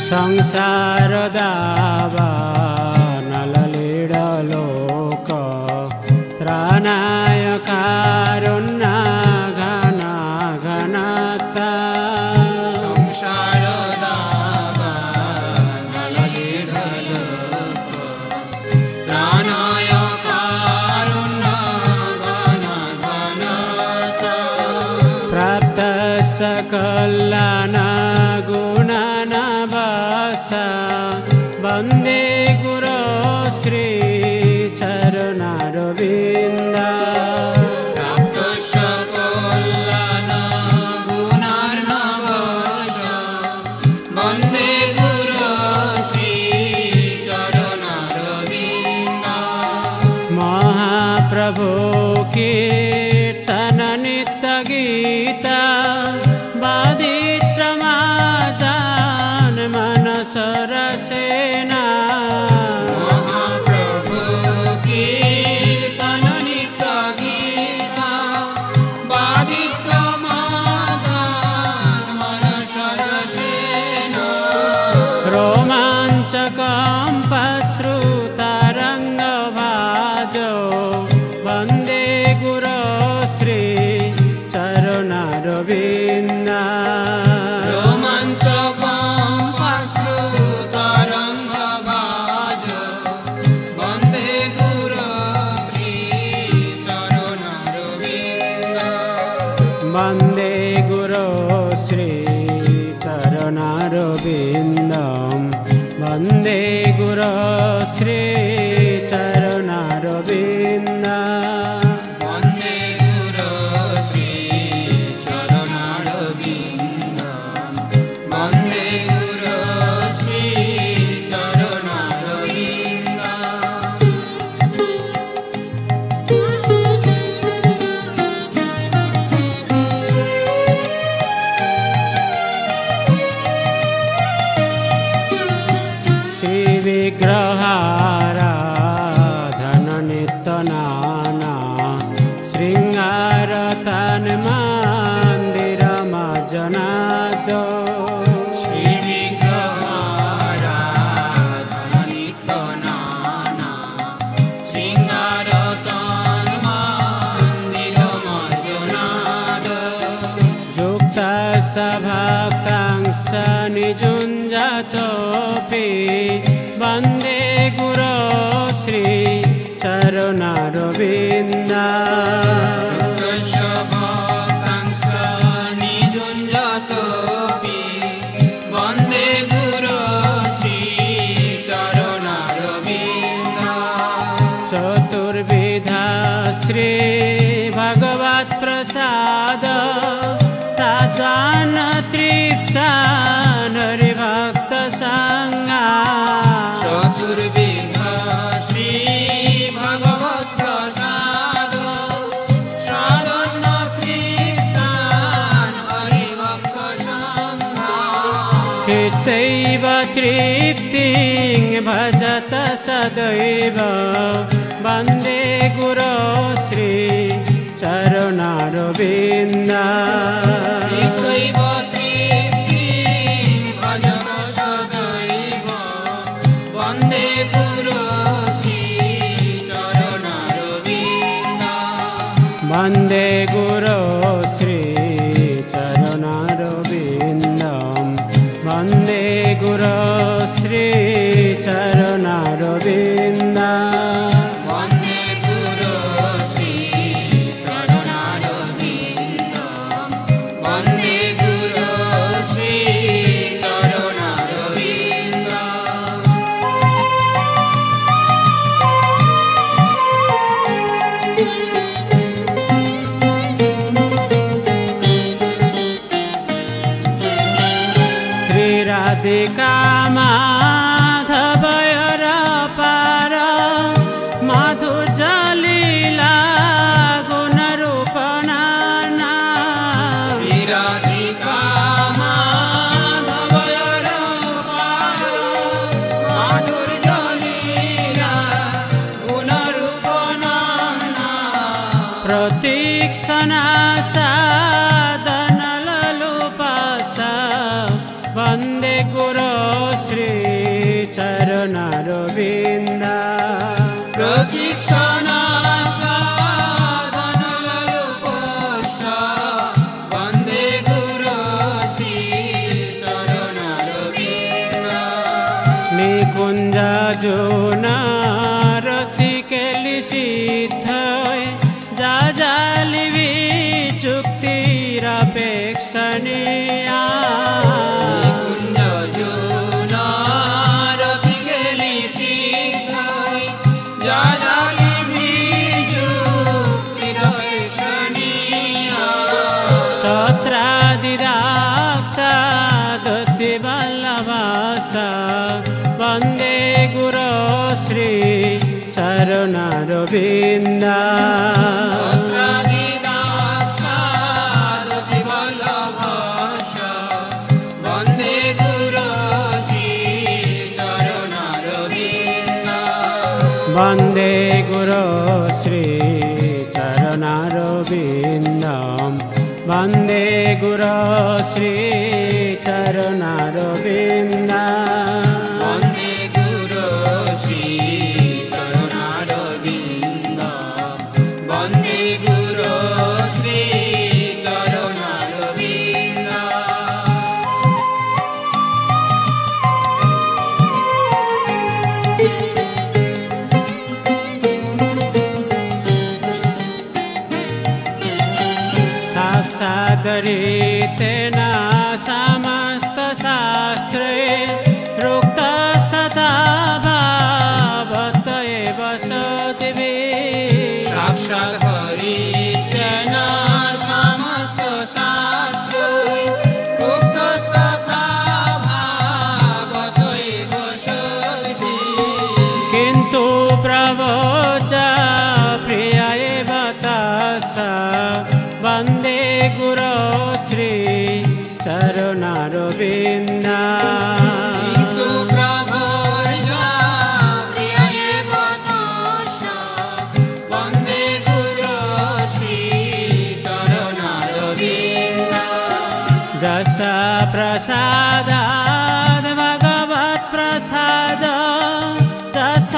संसार दावानललीडलोक त्राणाय कारुण्य घन घनता संसार दावानललीडलोक त्राणाय कारुण्य घन घनता प्राप्त सकलान वंदे गुरो श्री चरणारविंद प्राप्त सकलान गुणार्णवश वंदे गुरो श्री चरणारविंद महाप्रभु कीर्तन नित्य गीता बाधित्रमाजान मनस रसेना महाप्रभु कीर्तन नित्य गीता बाधित्रमाजान मनस रसेना रोमाञ्चकम्पश्रुतरङ्गभाजो वन्दे गुरो श्री चरणारविन्द रोमाञ्चकम्पश्रुतरङ्गभाजो वन्दे गुरो श्री चरणारविन्द वन्दे गुरो श्री चरणारविन्दं वन्दे गुरो श्री चरणारविन्द वन्दे गुरो श्री चरणारविन्द वन्दे गुरो श्री चरणारविन्द श्री विग्रहाराधन नित्यनाना श्रृंगारतन मंदिर मजनाद श्री विग्रहाराधन नित्यनाना श्रृंगारतन मंदिर मजनाद युक्त सभक्तांश निजुञ्जतोऽपि वन्दे गुरो श्री चरणारविन्द वन्दे गुरो श्री चरणारविन्द चतुर्विधा श्री भगवत् प्रसाद साजान तृप्तान हरिभक्त संगा चतुर्विधा श्री भगवत् प्रसाद साधन तृप्तान हरिभक्त संगा कृतैव तृप्तिं भजत सदैव वन्दे गुरो श्री चरणारविन्द कृतैव तृप्तिं भजत सदैव वन्दे गुरो श्री चरणारविन्द वन्दे गुरो श्री चरणारविन्दं वन्दे गुरो श्री चरणारविन्द वन्दे गुरो श्री चरणारविन्द वन्दे गुरो श्री चरणारविन्द श्री राधिका माधवयर पार माधुर्यलीला गुणरूपनाना श्री राधिका माधवयर पार माधुर्यलीला गुणरूपनाना प्रतीक्षणा साधन ललुपासा वन्दे गुरो श्री चरणारविन्द प्रतीक्षणा साधनलोपोष वन्दे गुरो श्री चरणारविन्द निकुञ्ज जोनारति केलि सिद्धय जा जालिवि चुक्तिरपेक्षणीया निकुञ्ज जोनारति केलि सिद्धय जा जालिवि चुक्तिरपेक्षणीया तत्रादिराक्षादति वल्लभासा वन्दे गुरो श्री चरणारविन्द वन्दे गुरो श्री चरणारविन्द वन्दे गुरो श्री चरणारविन्द वन्दे गुरो श्री चरणारविन्द वन्दे गुरो श्री चरणारविन्द वन्दे गुरो श्री चरणारविन्द सादरीतेन समस्तशास्त्रे रुक्तस्तथा भावत एव सद्भिः साक्षात् हरितेन समस्त शास्त्रै उक्तस्तथा भावत एव सद्भिः किन्तु प्रवोच प्रिय एव तस्य वन्दे गुरो श्री चरणारविन्द किन्तु प्रभोज प्रिय एव तस्य वन्दे गुरो श्री चरणारविन्द जस प्रसादाद् भगवत्प्रसाद तस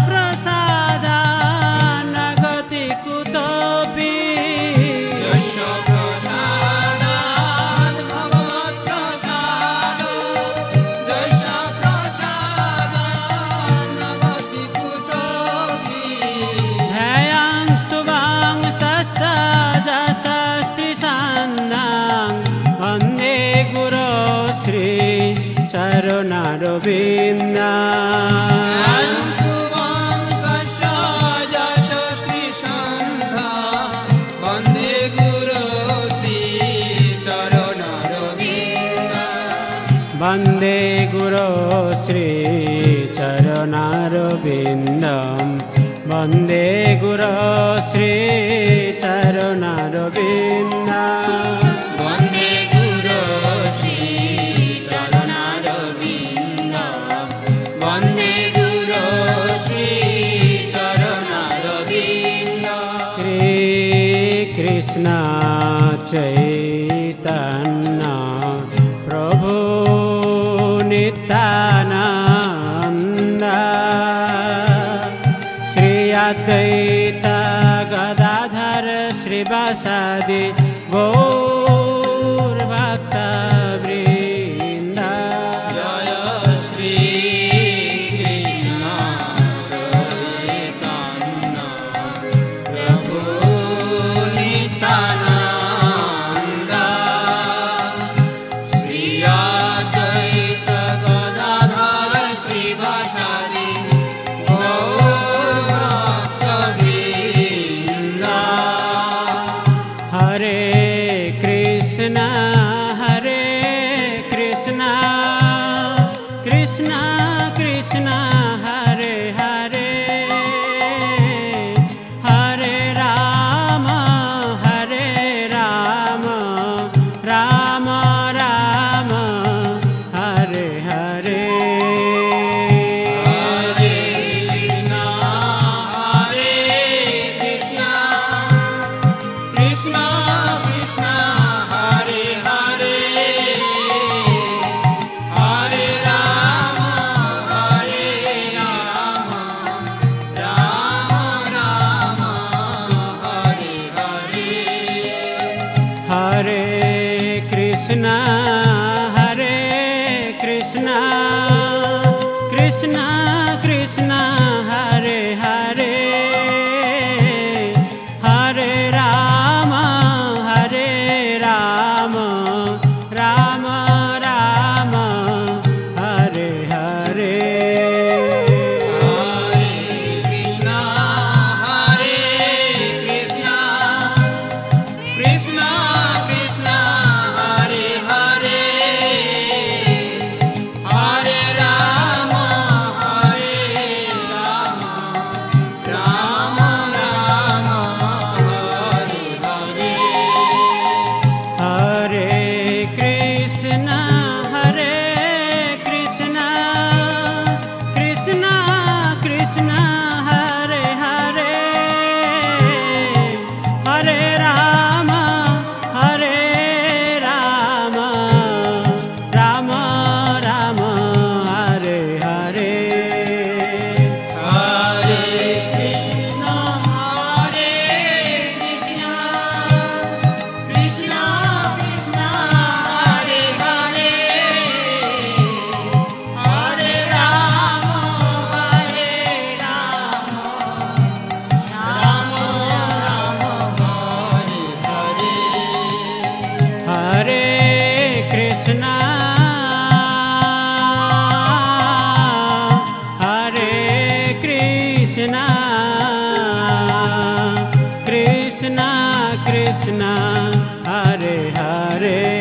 प्रसादात् न गति कुतोऽपि यश प्रसादात् भगवत्प्रसाद यश प्रसादात् न गति कुतोऽपि ध्यायांस्तुवांस्तस्य जसस्त्रिशान्नां वन्दे गुरो श्री चरणारविन्द वन्दे गुरो श्री चरणारविन्द वन्दे गुरो श्री चरणारविन्द वन्दे गुरो श्री चरणारविन्द वन्दे गुरो श्री चरणारविन्द वन्दे गुरो श्री चरणारविन्द श्रीकृष्ण चैतन्य प्रभु नित्यानन्द श्री अद्वैत गदाधर श्रीवासादि गौरभक्तवृन्द जय श्री कृष्ण चैतन्य प्रभु नित्यानन्द श्री अद्वैत गदाधर श्रीवासादि गौरभक्तवृन्द हरे कृष्ण कृष्ण कृष्ण हरे हरे हरे राम राम राम हरे हरे हरे कृष्ण कृष्ण कृष्ण हरे हरे हरे कृष्णा कृष्णा हरे हरे हरे राम राम राम हरे हरे कृष्णा कृष्णा कृष्णा हरे हरे हरे राम राम राम हरे हरे हरे कृष्णा कृष्णा कृष्णा हरे हरे हरे राम राम राम हरे हरे हरे कृष्णा कृष्णा कृष्णा हरे हरे हरे राम राम राम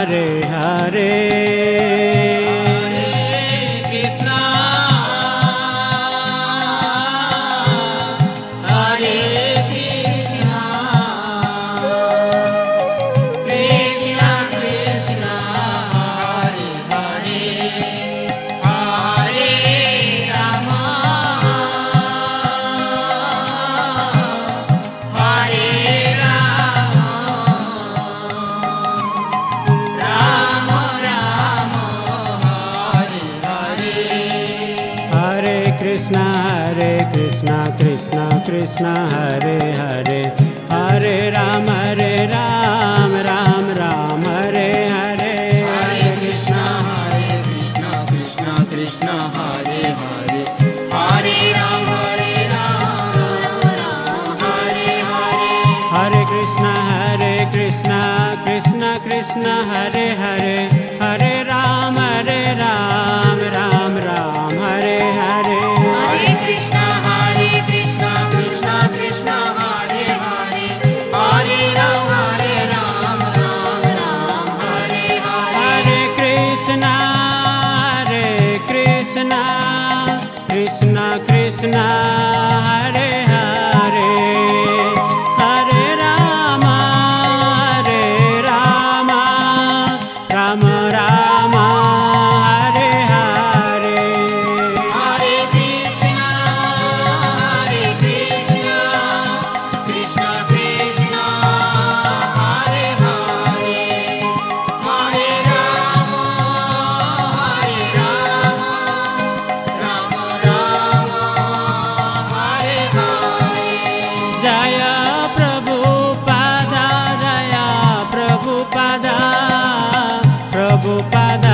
हरे हरे हरे कृष्णा कृष्णा कृष्णा हरे हरे हरे राम राम राम हरे हरे कृष्णा हरे कृष्णा कृष्णा कृष्णा हरे हरे हरे राम हरे राम राम हरे हरे हरे कृष्णा कृष्णा कृष्णा हरे हरे हरे राम राम राम हरे हरे हरे कृष्णा कृष्णा कृष्णा हरे हरे हरे राम राम हरे हरे हरे कृष्णा कृष्णा कृष्णा हरे हरे हरे राम राम हरे हरे हरे कृष्णा कृष्णा कृष्णा हरे हरे हरे राम राम हरे हरे हरे कृष्णा कृष्णा हरे हरे हरे राम राम हरे हरे हरे कृष्णा कृष्णा कृष्णा हरे हरे हरे राम राम राम हरे हरे जय प्रभुपादा जय प्रभुपादा प्रभुपाद